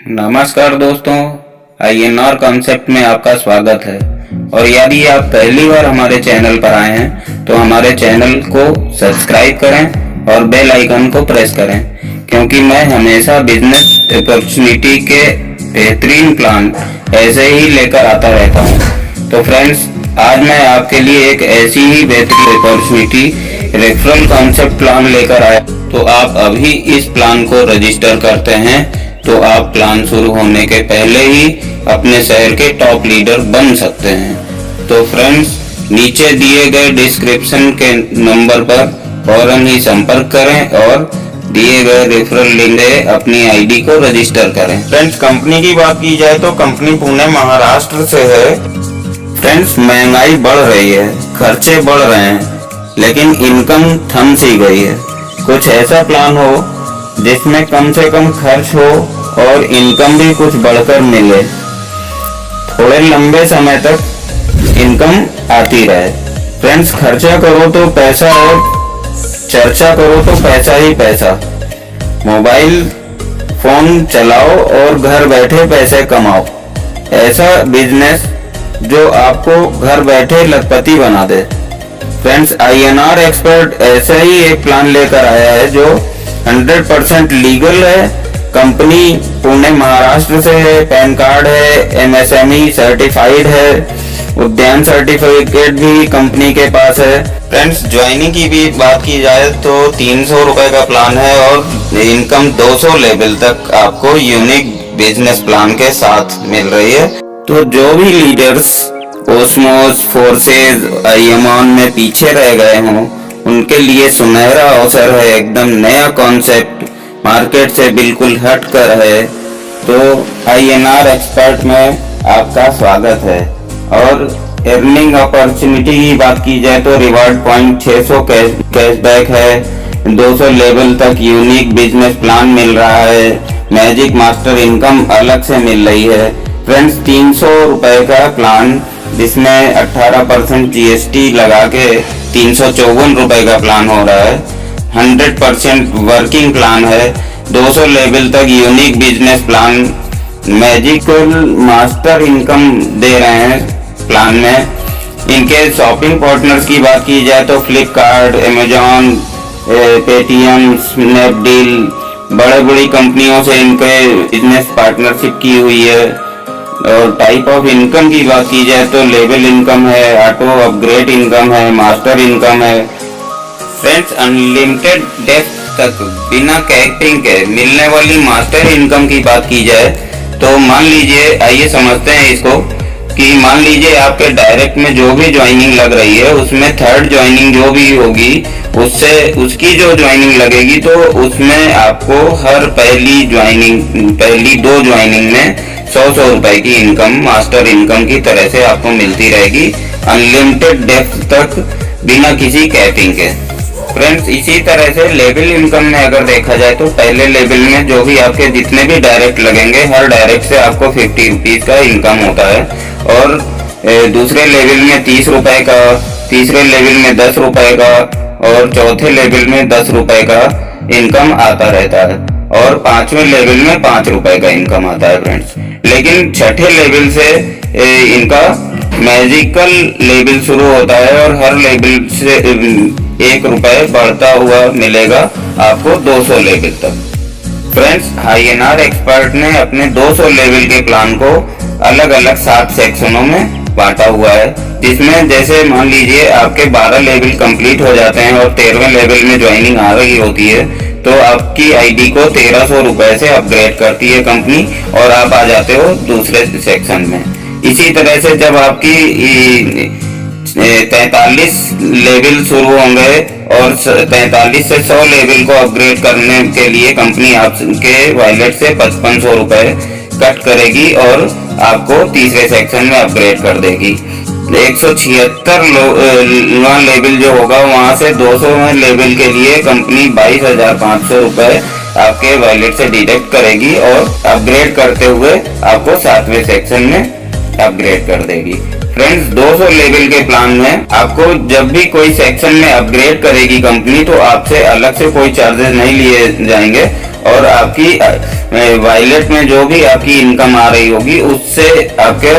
नमस्कार दोस्तों, INR concept में आपका स्वागत है। और यदि आप पहली बार हमारे चैनल पर आए हैं तो हमारे चैनल को सब्सक्राइब करें और बेल आइकन को प्रेस करें, क्योंकि मैं हमेशा बिजनेस अपॉर्चुनिटी के बेहतरीन प्लान ऐसे ही लेकर आता रहता हूं। तो फ्रेंड्स, आज मैं आपके लिए एक ऐसी ही बेहतरीन अपॉर्चुनिटी रेफरल कॉन्सेप्ट प्लान लेकर आया। तो आप अभी इस प्लान को रजिस्टर करते हैं तो आप प्लान शुरू होने के पहले ही अपने शहर के टॉप लीडर बन सकते हैं। तो फ्रेंड्स, नीचे दिए गए डिस्क्रिप्शन के नंबर पर फौरन ही संपर्क करें और दिए गए रेफरल लिंक से अपनी आईडी को रजिस्टर करें। फ्रेंड्स, कंपनी की बात की जाए तो कंपनी पुणे महाराष्ट्र से है। फ्रेंड्स, महंगाई बढ़ रही है, खर्चे बढ़ रहे हैं, लेकिन इनकम थम सी गई है। कुछ ऐसा प्लान हो जिसमें कम से कम खर्च हो और इनकम भी कुछ बढ़कर मिले, थोड़े लंबे समय तक इनकम आती रहे। फ्रेंड्स, खर्चा करो तो पैसा और चर्चा करो तो पैसा ही पैसा। मोबाइल फोन चलाओ और घर बैठे पैसे कमाओ। ऐसा बिजनेस जो आपको घर बैठे लखपति बना दे। फ्रेंड्स, INR एक्सपर्ट ऐसा ही एक प्लान लेकर आया है जो 100% लीगल है। कंपनी पुणे महाराष्ट्र से है, पैन कार्ड है, MSME सर्टिफाइड है, उद्यान सर्टिफिकेट भी कंपनी के पास है। फ्रेंड्स, ज्वाइनिंग की भी बात की जाए तो 300 रुपए का प्लान है और इनकम 200 लेवल तक आपको यूनिक बिजनेस प्लान के साथ मिल रही है। तो जो भी लीडर्स ओस्मोस, फोर्सेस, IMON में पीछे रह गए हों, उनके लिए सुनहरा अवसर है। एकदम नया कॉन्सेप्ट, मार्केट से बिल्कुल हट कर है। तो INR एक्सपर्ट में आपका स्वागत है। और अर्निंग अपॉर्चुनिटी की बात की जाए तो रिवार्ड पॉइंट 600 कैशबैक है, 200 लेवल तक यूनिक बिजनेस प्लान मिल रहा है, मैजिक मास्टर इनकम अलग से मिल रही है। फ्रेंड्स, 300 रुपए का प्लान जिसमें 18% GST लगा के 354 रुपए का प्लान हो रहा है। 100% वर्किंग प्लान है। 200 लेवल तक unique business plan, magical master income दे रहे हैं प्लान में। इनके शॉपिंग पार्टनर्स की बात की जाए तो फ्लिपकार्ट, अमेजॉन, पेटीएम, स्नैपडील, बड़ी कंपनियों से इनके बिजनेस पार्टनरशिप की हुई है। और टाइप ऑफ इनकम की बात की जाए तो लेवल इनकम है, ऑटो अपग्रेड इनकम है, मास्टर इनकम है। फ्रेंड्स, अनलिमिटेड डेप्थ तक बिना कैपिंग के मिलने वाली मास्टर इनकम की बात की जाए तो मान लीजिए, आइए समझते हैं इसको, कि मान लीजिए आपके डायरेक्ट में जो भी ज्वाइनिंग लग रही है उसमें थर्ड ज्वाइनिंग जो भी होगी उससे उसकी जो ज्वाइनिंग लगेगी तो उसमें आपको हर पहली 2 ज्वाइनिंग में 100 रुपए की इनकम मास्टर इनकम की तरह से आपको मिलती रहेगी, अनलिमिटेड डेप्थ तक बिना किसी कैपिंग के। फ्रेंड्स, इसी तरह से लेवल इनकम में अगर देखा जाए तो पहले लेवल में जो भी आपके जितने भी डायरेक्ट लगेंगे, हर डायरेक्ट से आपको 50 रुपीज का इनकम होता है। और दूसरे लेवल में 30 रुपए का, तीसरे लेवल में 10 रुपए का और चौथे लेवल में 10 रुपए का इनकम आता रहता है। और 5वें लेवल में 5 रुपए का इनकम आता है। फ्रेंड्स, लेकिन छठे लेवल से इनका मैजिकल लेवल शुरू होता है और हर लेवल से 1 रुपए बढ़ता हुआ मिलेगा आपको 200 लेवल तक। फ्रेंड्स, INR एक्सपर्ट ने अपने 200 लेवल के प्लान को अलग अलग 7 सेक्शनों में बांटा हुआ है, जिसमें जैसे मान लीजिए आपके 12 लेवल कंप्लीट हो जाते हैं और 13वें लेवल में ज्वाइनिंग आ रही होती है तो आपकी आईडी को 1300 रुपए से अपग्रेड करती है कंपनी और आप आ जाते हो दूसरे सेक्शन में। इसी तरह से जब आपकी 43 लेवल शुरू होंगे और 43 से 100 लेवल को अपग्रेड करने के लिए कंपनी आपके वॉलेट से 5500 रुपए कट करेगी और आपको तीसरे सेक्शन में अपग्रेड कर देगी। 176वां लेवल जो होगा वहां से 200वें लेवल के लिए कंपनी 22,500 रुपए आपके वॉलेट से डिडक्ट करेगी और अपग्रेड करते हुए आपको 7वें सेक्शन में अपग्रेड कर देगी। फ्रेंड्स 200 लेवल के प्लान में आपको जब भी कोई सेक्शन में अपग्रेड करेगी कंपनी तो आपसे अलग से कोई चार्जेस नहीं लिए जाएंगे और आपकी वॉलेट में जो भी आपकी इनकम आ रही होगी उससे आपके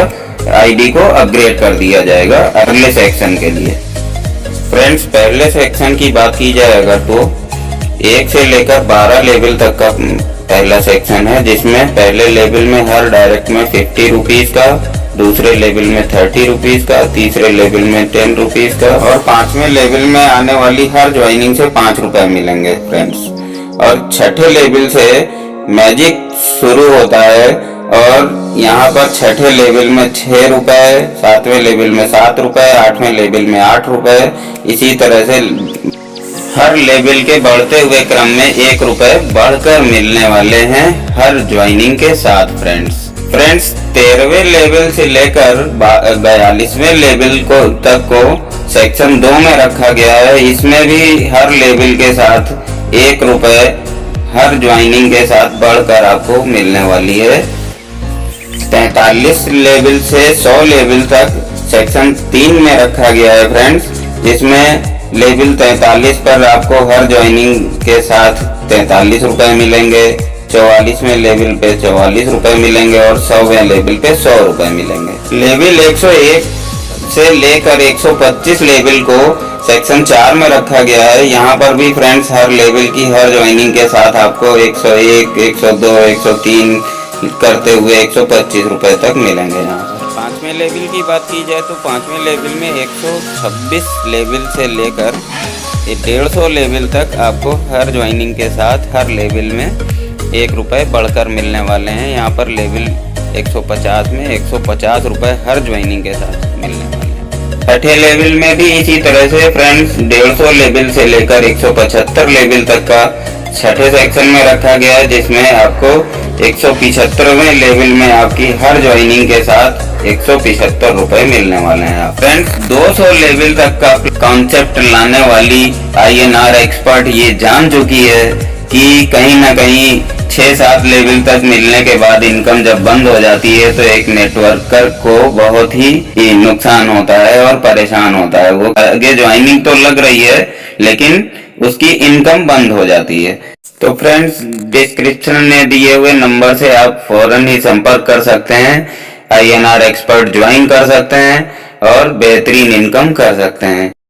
आईडी को अपग्रेड कर दिया जाएगा अगले सेक्शन के लिए। फ्रेंड्स पहले सेक्शन की बात की जाए अगर तो 1 से लेकर 12 लेवल तक का पहला सेक्शन है, जिसमें पहले लेवल में हर डायरेक्ट में 50 रुपीज का, दूसरे लेवल में 30 रुपीज का, तीसरे लेवल में 10 रुपीज का और 5वें लेवल में आने वाली हर ज्वाइनिंग से 5 रुपए मिलेंगे फ्रेंड्स। और छठे लेवल से मैजिक शुरू होता है और यहाँ पर छठे लेवल में 6 रुपए, 7वें लेवल में 7 रुपए, 8वें लेवल में 8 रुपए, इसी तरह से हर लेवल के बढ़ते हुए क्रम में 1 रुपए बढ़कर मिलने वाले हैं हर ज्वाइनिंग के साथ फ्रेंड्स। 13वें लेवल से लेकर 42वें लेवल तक को सेक्शन 2 में रखा गया है। इसमें भी हर लेवल के साथ 1 रुपए हर ज्वाइनिंग के साथ बढ़कर आपको मिलने वाली है। 43 लेवल से 100 लेवल तक सेक्शन 3 में रखा गया है फ्रेंड्स, जिसमें लेवल 43 पर आपको हर ज्वाइनिंग के साथ 43 रुपए मिलेंगे, 44वें लेवल पे 44 रुपए मिलेंगे और 100वें लेवल पे 100 रुपए मिलेंगे। लेवल 101 से लेकर 125 लेवल को सेक्शन 4 में रखा गया है। यहाँ पर भी फ्रेंड्स हर लेवल की हर ज्वाइनिंग के साथ आपको 101, 102, 103 करते हुए 125 रुपए तक मिलेंगे। यहाँ 5वें लेवल की बात की जाए तो 5वें लेवल में 126 लेवल से लेकर 150 लेवल तक आपको हर ज्वाइनिंग के साथ हर लेवल में 1 रुपए बढ़कर मिलने वाले हैं। यहाँ पर लेवल 150 में 150 रुपए हर ज्वाइनिंग के साथ मिलने वाले हैं। छठे लेवल में भी इसी तरह से फ्रेंड्स 150 लेवल से लेकर 175 लेवल तक का छठे सेक्शन में रखा गया है, जिसमें आपको 175वें लेवल में आपकी हर ज्वाइनिंग के साथ 175 रुपए मिलने वाले हैं। फ्रेंड्स 200 लेवल तक का कॉन्सेप्ट लाने वाली INR एक्सपर्ट ये जान चुकी है कि कहीं ना कहीं 6-7 लेवल तक मिलने के बाद इनकम जब बंद हो जाती है तो एक नेटवर्कर को बहुत ही नुकसान होता है और परेशान होता है। वो आगे ज्वाइनिंग तो लग रही है लेकिन उसकी इनकम बंद हो जाती है। तो फ्रेंड्स डिस्क्रिप्शन में दिए हुए नंबर से आप फौरन ही संपर्क कर सकते हैं, INR एक्सपर्ट ज्वाइन कर सकते हैं और बेहतरीन इनकम कर सकते हैं।